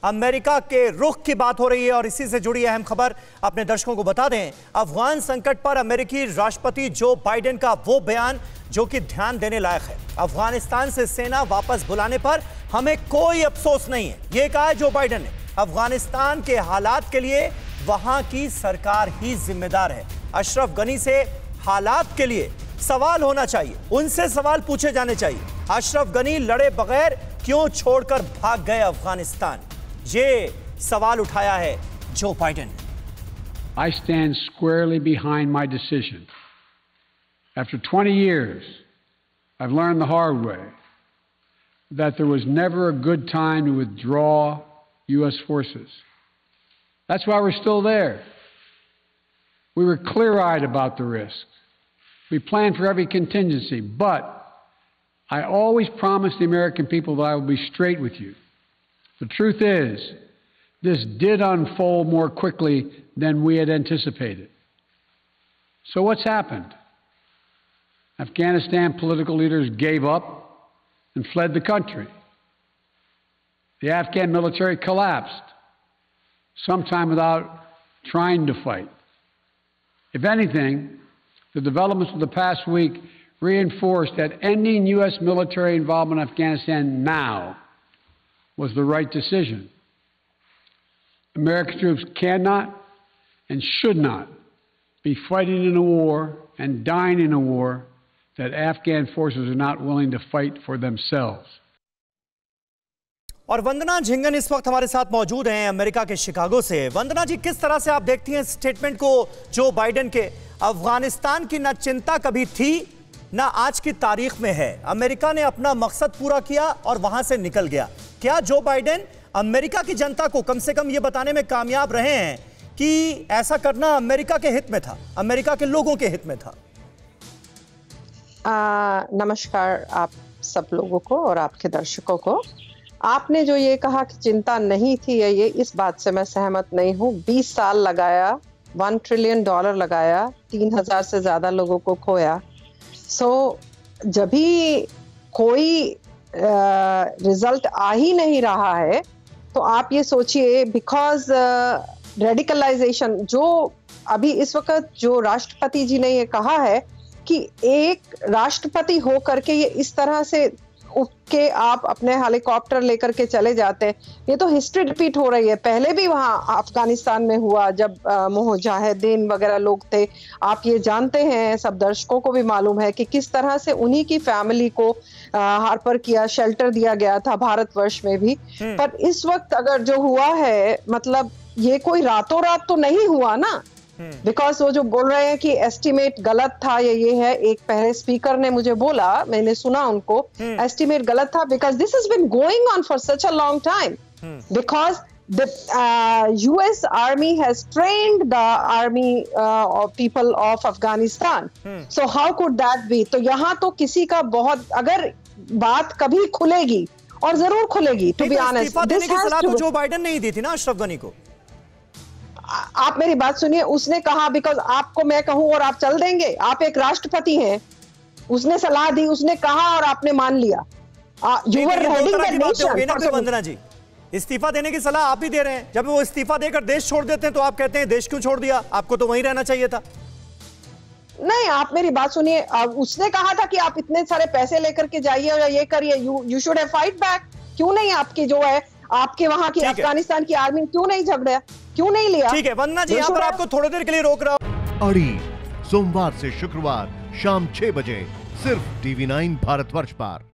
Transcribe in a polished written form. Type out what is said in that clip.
America के रुख की बात हो रही है और इसी से जुड़ी अहम खबर अपने दर्शकों को बता दें। अफगान संकट पर अमेरिकी राष्ट्रपति जो बाइडेन का वो बयान जो कि ध्यान देने लायक है। अफगानिस्तान से सेना वापस बुलाने पर हमें कोई अफसोस नहीं है, यह कहा है जो बाइडेन ने। अफगानिस्तान के हालात के लिए वहां की सरकार ही जिम्मेदार है। अशरफ गनी से हालात के लिए सवाल होना चाहिए, उनसे सवाल पूछे जाने चाहिए। अशरफ गनी लड़े बगैर क्यों छोड़कर भाग गए अफगानिस्तान, ये सवाल उठाया है जो बाइडेन ने। I stand squarely behind my decision. After 20 years, I've learned the hard way that there was never a good time to withdraw U.S. forces. That's why we're still there. We were clear-eyed about the risks. We planned for every contingency, but I always promised the American people that I will be straight with you. The truth is, this did unfold more quickly than we had anticipated. So what's happened? Afghanistan political leaders gave up and fled the country. The Afghan military collapsed, sometime without trying to fight. If anything, the developments of the past week reinforced that ending U.S. military involvement in Afghanistan now was the right decision. American troops cannot and should not be fighting in a war and dying in a war that Afghan forces are not willing to fight for themselves. और वंदना झिंगन इस वक्त हमारे साथ मौजूद हैं America के Chicago से। वंदना जी, किस तरह से आप देखती हैं स्टेटमेंट को जो बाइडेन के? अफगानिस्तान की ना चिंता कभी थी ना आज की तारीख में है। अमेरिका ने अपना मकसद पूरा किया और वहां से निकल गया। क्या जो बाइडेन अमेरिका की जनता को कम से कम यह बताने में कामयाब रहे हैं कि ऐसा करना अमेरिका के हित में था, अमेरिका के लोगों के हित में था? नमस्कार आप सब लोगों को और आपके दर्शकों को। आपने जो ये कहा कि चिंता नहीं थी, ये इस बात से मैं सहमत नहीं हूँ। 20 साल लगाया, $1 ट्रिलियन लगाया, 3000 से ज्यादा लोगों को खोया। जब भी कोई रिजल्ट आ ही नहीं रहा है तो आप ये सोचिए, बिकॉज रेडिकलाइजेशन जो अभी इस वक्त जो राष्ट्रपति जी ने ये कहा है कि एक राष्ट्रपति हो करके ये इस तरह से उठ के आप अपने हेलीकॉप्टर लेकर के चले जाते हैं, ये तो हिस्ट्री रिपीट हो रही है। पहले भी वहाँ अफगानिस्तान में हुआ जब मुजाहिदीन वगैरह लोग थे। आप ये जानते हैं, सब दर्शकों को भी मालूम है कि किस तरह से उन्हीं की फैमिली को हार्पर किया, शेल्टर दिया गया था भारतवर्ष में भी। पर इस वक्त अगर जो हुआ है, मतलब ये कोई रातों रात तो नहीं हुआ ना, बिकॉज वो जो बोल रहे हैं कि एस्टिमेट गलत था, ये है। एक पहले स्पीकर ने मुझे बोला, मैंने सुना उनको, एस्टिमेट गलत था because this has been going on for such a long time, because the US army has trained the army people of Afghanistan. So how could that be? तो यहाँ तो किसी का बहुत, अगर बात कभी खुलेगी और जरूर खुलेगी, to be honest, इस्तीफा देने की सलाह तो जो बाइडेन ने ही दी थी ना अशरफ गनी को। आप मेरी बात सुनिए, उसने कहा बिकॉज आपको मैं कहूं और आप चल देंगे, आप एक राष्ट्रपति हैं, उसने सलाह दी, उसने कहा और आपने मान लिया। वंदना जी, इस्तीफा देने की सलाह आप ही दे रहे हैं, जब वो इस्तीफा देकर देश छोड़ देते हैं तो आप कहते हैं देश क्यों छोड़ दिया, आपको तो वहीं रहना चाहिए था। नहीं, आप मेरी बात सुनिए, उसने कहा था कि आप इतने सारे पैसे लेकर के जाइए और ये करिए, you should have fight back. क्यों नहीं आपकी जो है आपके वहां की अफगानिस्तान की आर्मी क्यों नहीं झगड़ा, क्यों नहीं लिया? ठीक है वंदना जी, यहाँ पर आपको थोड़ी देर के लिए रोक रहा हूं। अड़ी सोमवार से शुक्रवार शाम 6 बजे सिर्फ TV9 भारतवर्ष पर।